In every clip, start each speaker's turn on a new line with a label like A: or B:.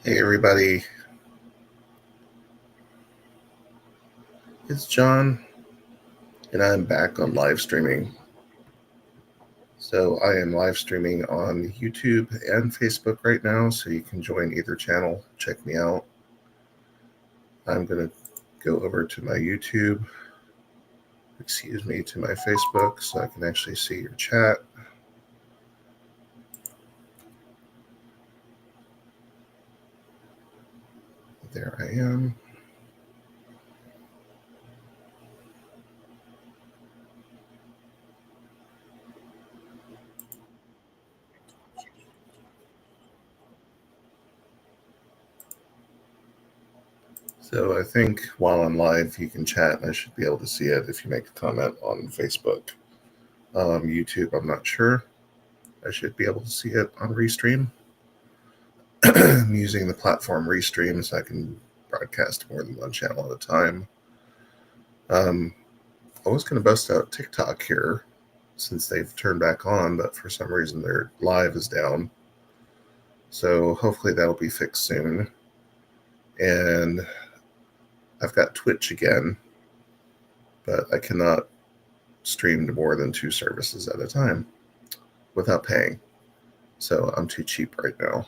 A: Hey everybody, it's John, and I'm back on live streaming. So I am live streaming on YouTube and Facebook right now, so you can join either channel, check me out. I'm going to go over to my YouTube, to my Facebook, so I can actually see your chat. There I am. So I think while I'm live, you can chat, and I should be able to see it if you make a comment on Facebook. YouTube, I'm not sure. I should be able to see it on Restream. I'm using the platform Restream so I can broadcast more than one channel at a time. I was going to bust out TikTok here since they've turned back on, but for some reason their live is down. So hopefully that'll be fixed soon. And I've got Twitch again, but I cannot stream to more than 2 services at a time without paying. So I'm too cheap right now.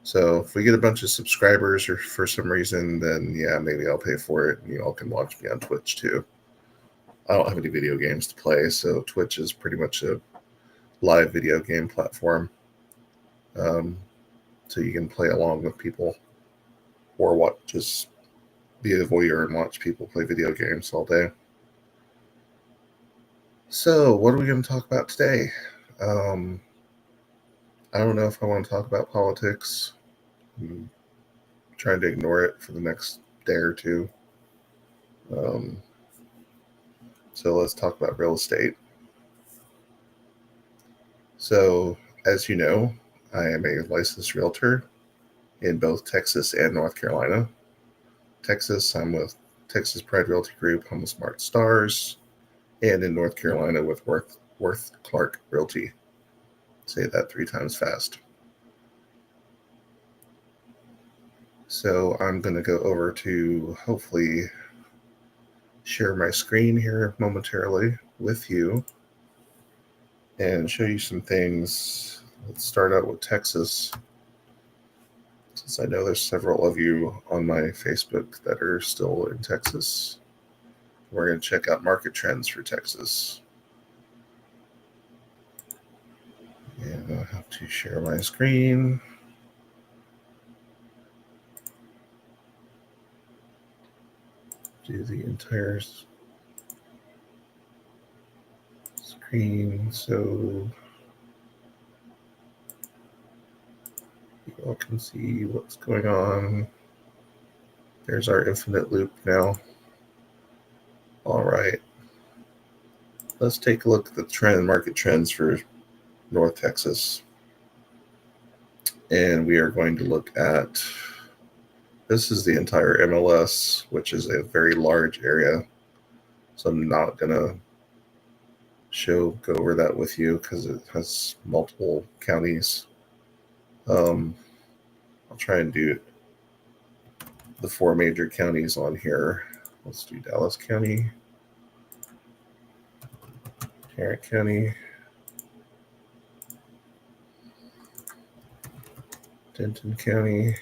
A: So if we get a bunch of subscribers or for some reason, then yeah, maybe I'll pay for it and you all can watch me on Twitch too. I don't have any video games to play, so Twitch is pretty much a live video game platform. So you can play along with people or just be a voyeur and watch people play video games all day. So what are we going to talk about today? I don't know if I want to talk about politics. I'm trying to ignore it for the next day or two. So let's talk about real estate. So, as you know, I am a licensed realtor in both Texas and North Carolina. Texas, I'm with Texas Pride Realty Group, Home Smart Stars, and in North Carolina with Worth Clark Realty. Say that 3 times fast. So I'm going to go over to hopefully share my screen here momentarily with you and show you some things. Let's start out with Texas, since I know there's several of you on my Facebook that are still in Texas. We're going to check out market trends for Texas. And I have to share my screen. Do the entire screen so you all can see what's going on. There's our infinite loop now. All right. Let's take a look at the market trends for North Texas. And we are going to look at, this is the entire MLS, which is a very large area. So I'm not going to go over that with you because it has multiple counties. I'll try and do the 4 major counties on here. Let's do Dallas County, Tarrant County, Denton County,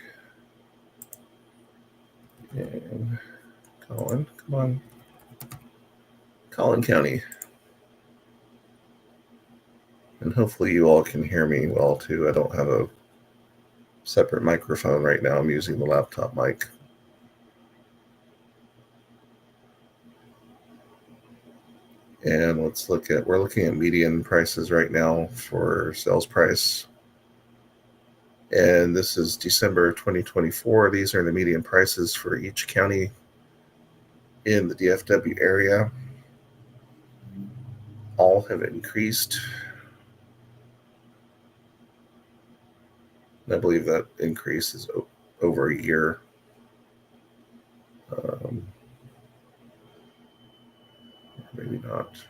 A: and Collin County. And hopefully you all can hear me well too. I don't have a separate microphone right now. I'm using the laptop mic. And we're looking at median prices right now for sales price. And this is December 2024. These are the median prices for each county in the DFW area. All have increased. I believe that increase is over a year. Maybe not.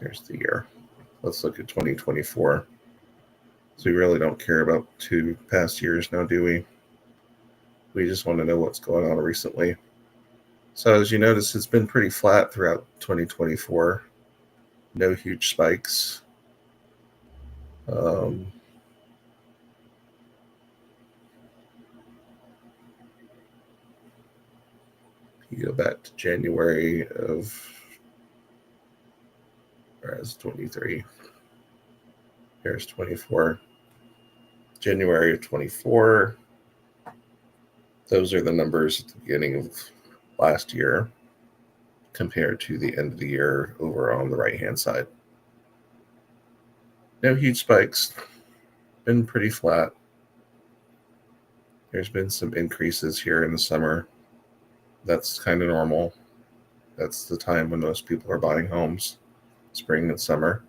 A: There's the year. Let's look at 2024. So we really don't care about 2 past years now, do we? We just want to know what's going on recently. So as you notice, it's been pretty flat throughout 2024. No huge spikes. You go back to January of, whereas 23, here's 24. January of 24, those are the numbers at the beginning of last year compared to the end of the year over on the right-hand side. No huge spikes, been pretty flat. There's been some increases here in the summer. That's kind of normal. That's the time when most people are buying homes, spring and summer.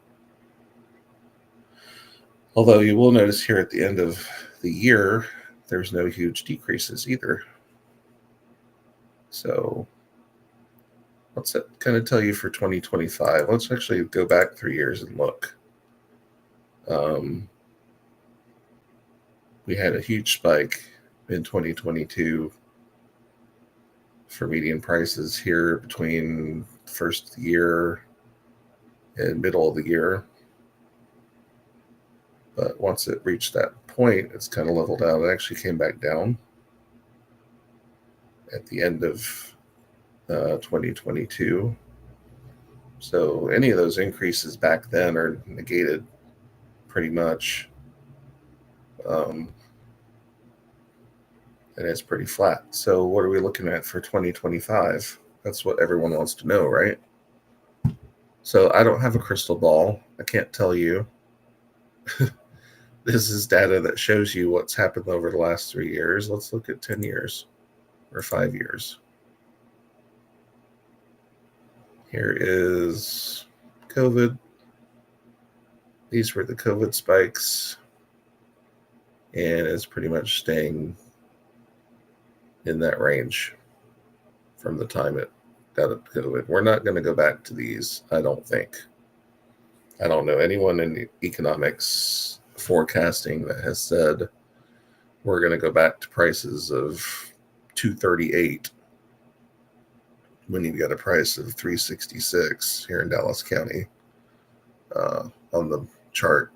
A: Although you will notice here at the end of the year, there's no huge decreases either. So what's that kind of tell you for 2025? Let's actually go back 3 years and look. We had a huge spike in 2022 for median prices here between first of the year and middle of the year. But once it reached that point, it's kind of leveled out. It actually came back down at the end of 2022. So any of those increases back then are negated pretty much. And it's pretty flat. So what are we looking at for 2025? That's what everyone wants to know, right? So I don't have a crystal ball. I can't tell you. This is data that shows you what's happened over the last 3 years. Let's look at 10 years or 5 years. Here is COVID. These were the COVID spikes. And it's pretty much staying in that range from the time it got COVID. We're not going to go back to these, I don't think. I don't know anyone in economics forecasting that has said we're going to go back to prices of 238 when you get a price of 366 here in Dallas County on the chart.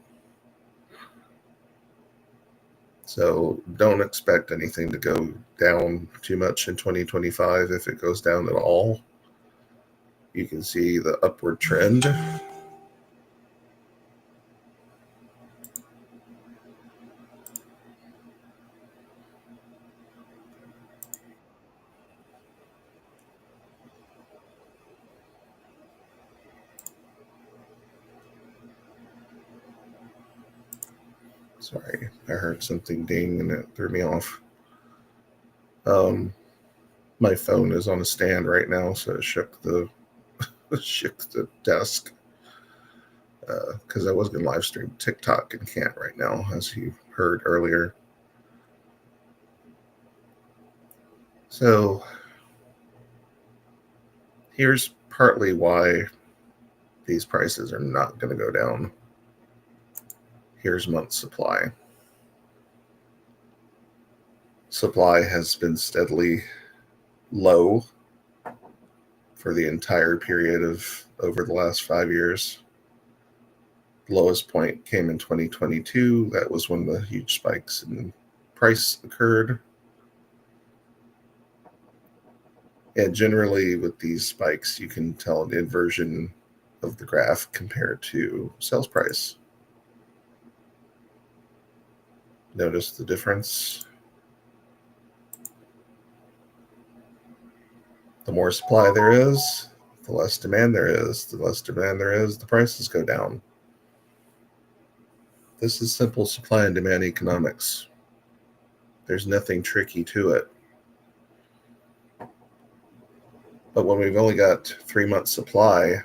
A: So don't expect anything to go down too much in 2025. If it goes down at all, you can see the upward trend. Sorry, I heard something ding and it threw me off. My phone is on a stand right now, so it shook the desk because I was going to live stream TikTok and can't right now, as you heard earlier. So here's partly why these prices are not going to go down. Here's month supply. Supply has been steadily low for the entire period of over the last 5 years. The lowest point came in 2022. That was when the huge spikes in price occurred. And generally with these spikes, you can tell an inversion of the graph compared to sales price. Notice the difference. The more supply there is, the less demand there is. The less demand there is, the prices go down. This is simple supply and demand economics. There's nothing tricky to it. But when we've only got 3 months supply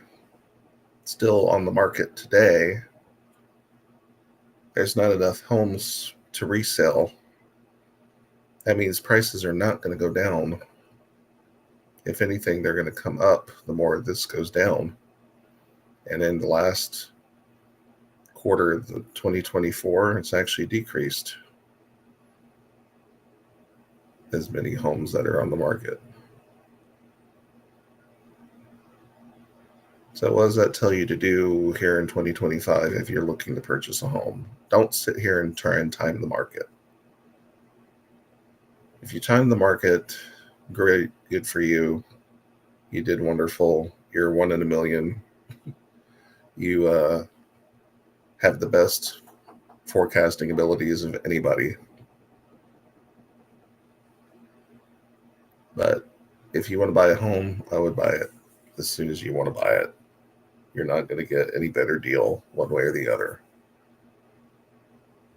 A: still on the market today, there's not enough homes to resell. That means prices are not going to go down. If anything, they're going to come up the more this goes down. And in the last quarter of 2024, it's actually decreased as many homes that are on the market. So what does that tell you to do here in 2025 if you're looking to purchase a home? Don't sit here and try and time the market. If you time the market, great, good for you. You did wonderful. You're 1 in a million. You have the best forecasting abilities of anybody. But if you want to buy a home, I would buy it as soon as you want to buy it. You're not going to get any better deal one way or the other.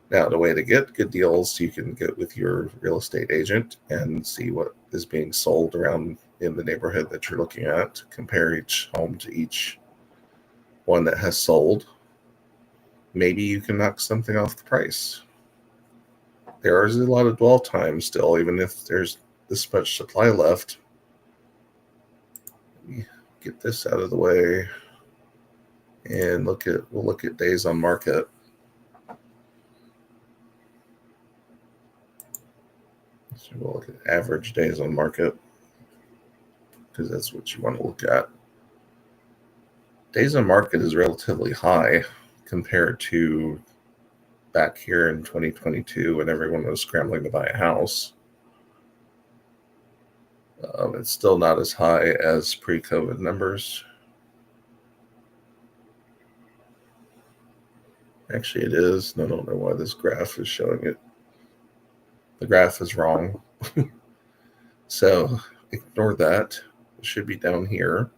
A: Now, the way to get good deals, you can get with your real estate agent and see what is being sold around in the neighborhood that you're looking at. Compare each home to each one that has sold. Maybe you can knock something off the price. There is a lot of dwell time still, even if there's this much supply left. Let me get this out of the way and we'll look at days on market. So we'll look at average days on market because that's what you want to look at. Days on market is relatively high compared to back here in 2022 when everyone was scrambling to buy a house. It's still not as high as pre-COVID numbers. Actually, it is. I don't know why this graph is showing it. The graph is wrong. So ignore that. It should be down here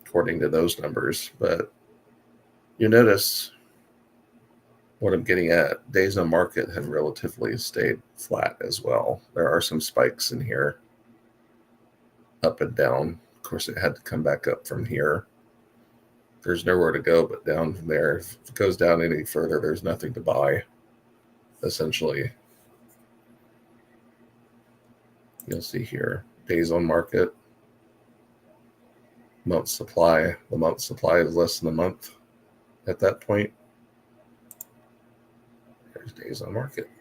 A: according to those numbers. But you notice what I'm getting at. Days on market have relatively stayed flat as well. There are some spikes in here, up and down. Of course, it had to come back up from here. There's nowhere to go but down from there. If it goes down any further, there's nothing to buy, essentially. You'll see here, days on market, month supply. The month supply is less than a month at that point. There's days on market.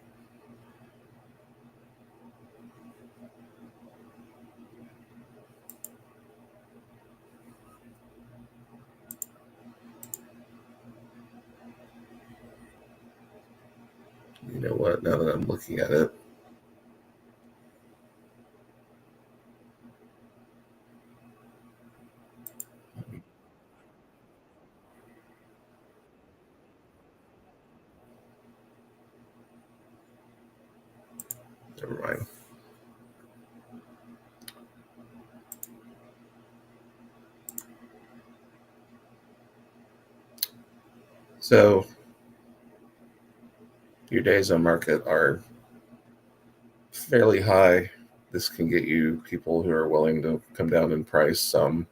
A: You know what? Now that I'm looking at it, never mind. So your days on market are fairly high. This can get you people who are willing to come down in price, some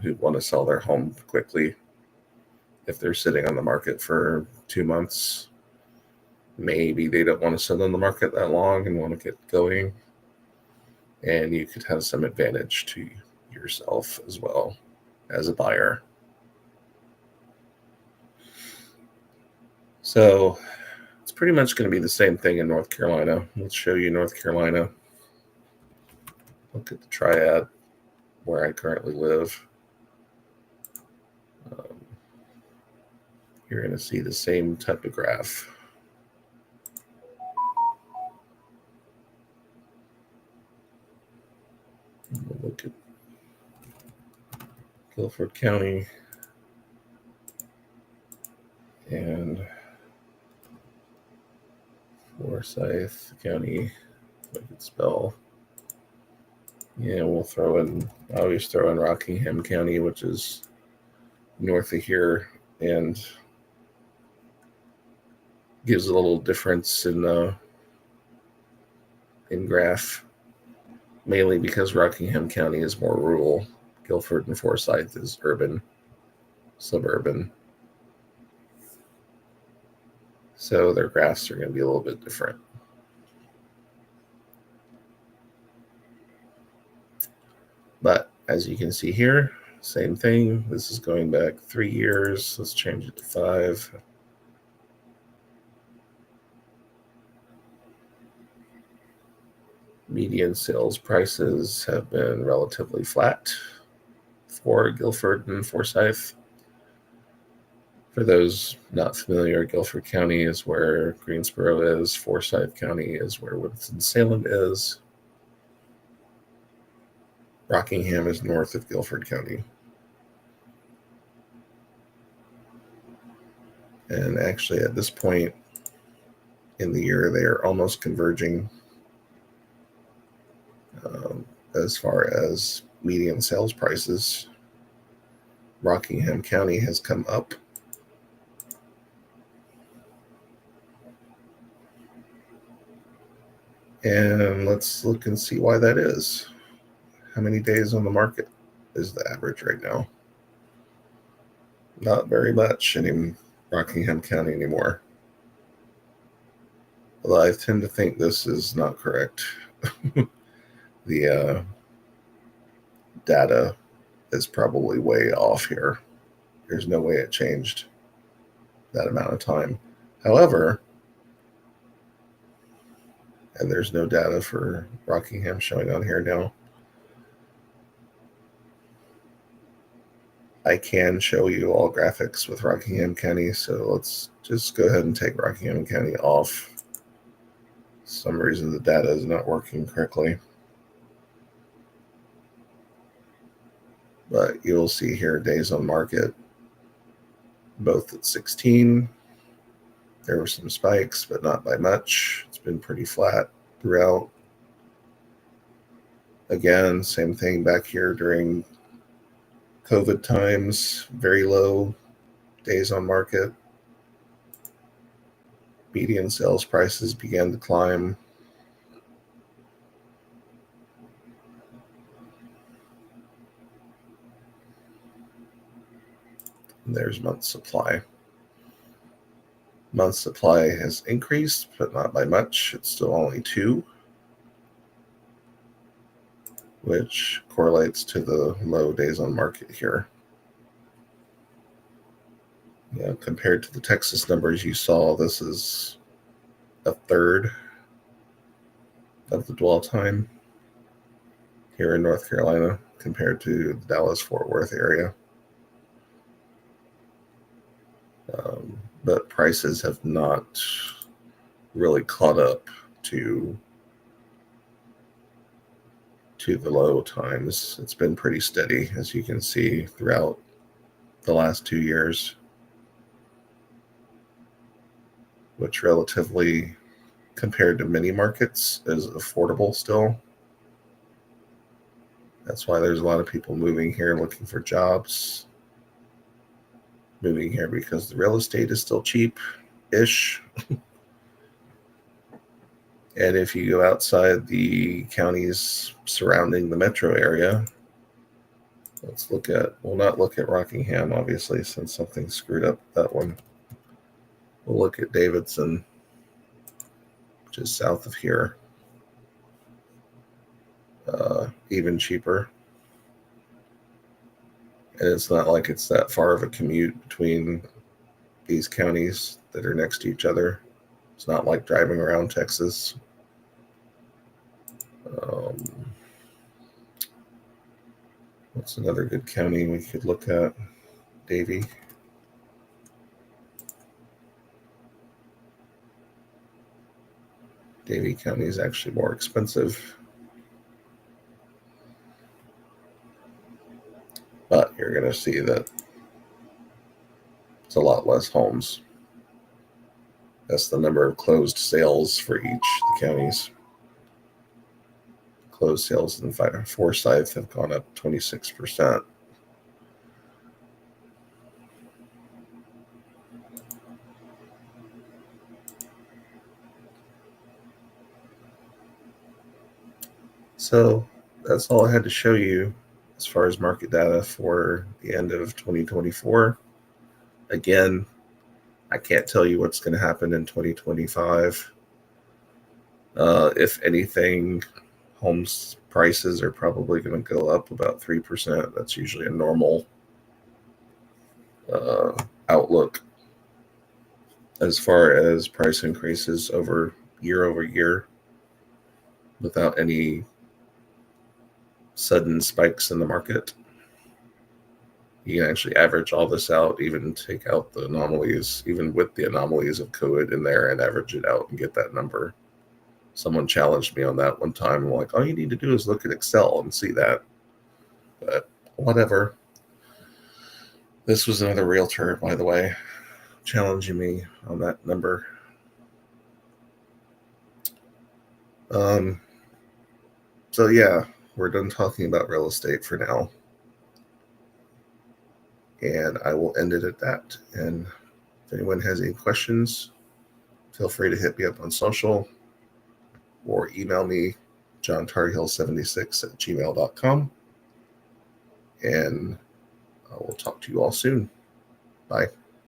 A: who want to sell their home quickly. If they're sitting on the market for 2 months, maybe they don't want to sit on the market that long and want to get going. And you could have some advantage to yourself as well as a buyer. So it's pretty much going to be the same thing in North Carolina. Let's show you North Carolina. Look at the triad where I currently live. You're going to see the same type of graph. We'll look at Guilford County and Forsyth County, if I could spell. Yeah, we'll throw in, I always throw in Rockingham County, which is north of here, and gives a little difference in graph, mainly because Rockingham County is more rural. Guilford and Forsyth is urban, suburban. So their graphs are going to be a little bit different. But as you can see here, same thing. This is going back 3 years. Let's change it to 5. Median sales prices have been relatively flat for Guilford and Forsyth. For those not familiar, Guilford County is where Greensboro is. Forsyth County is where Winston-Salem is. Rockingham is north of Guilford County. And actually, at this point in the year, they are almost converging as far as median sales prices. Rockingham County has come up. And let's look and see why that is. How many days on the market is the average right now? Not very much in Rockingham County anymore. Although I tend to think this is not correct. The data is probably way off here. There's no way it changed that amount of time. However, and there's no data for Rockingham showing on here now. I can show you all graphics with Rockingham County, so let's just go ahead and take Rockingham County off. For some reason the data is not working correctly. But you'll see here days on market, both at 16. There were some spikes, but not by much. It's been pretty flat throughout. Again, same thing back here during COVID times, very low days on market. Median sales prices began to climb. And there's month supply. Month supply has increased, but not by much. It's still only 2, which correlates to the low days on market here. Compared to the Texas numbers you saw, this is a third of the dwell time here in North Carolina compared to the Dallas-Fort Worth area. But prices have not really caught up to the low times. It's been pretty steady, as you can see, throughout the last 2 years, which relatively, compared to many markets, is affordable still. That's why there's a lot of people moving here looking for jobs. Moving here because the real estate is still cheap-ish. And if you go outside the counties surrounding the metro area, we'll not look at Rockingham, obviously, since something screwed up that one. We'll look at Davidson, which is south of here. Even cheaper. And it's not like it's that far of a commute between these counties that are next to each other. It's not like driving around Texas. What's another good county we could look at? Davie. Davie County is actually more expensive. But you're going to see that it's a lot less homes. That's the number of closed sales for each of the counties. Closed sales in Forsyth have gone up 26%. So that's all I had to show you as far as market data for the end of 2024. Again, I can't tell you what's going to happen in 2025. If anything, homes prices are probably going to go up about 3%. That's usually a normal outlook as far as price increases over year, without any sudden spikes in the market. You can actually average all this out, even take out the anomalies, even with the anomalies of COVID in there, and average it out and get that number. Someone challenged me on that one time. I'm like, all you need to do is look at Excel and see that. But whatever. This was another realtor, by the way, challenging me on that number. So yeah, we're done talking about real estate for now. And I will end it at that. And if anyone has any questions, feel free to hit me up on social or email me, johntarhill76@gmail.com. And I will talk to you all soon. Bye.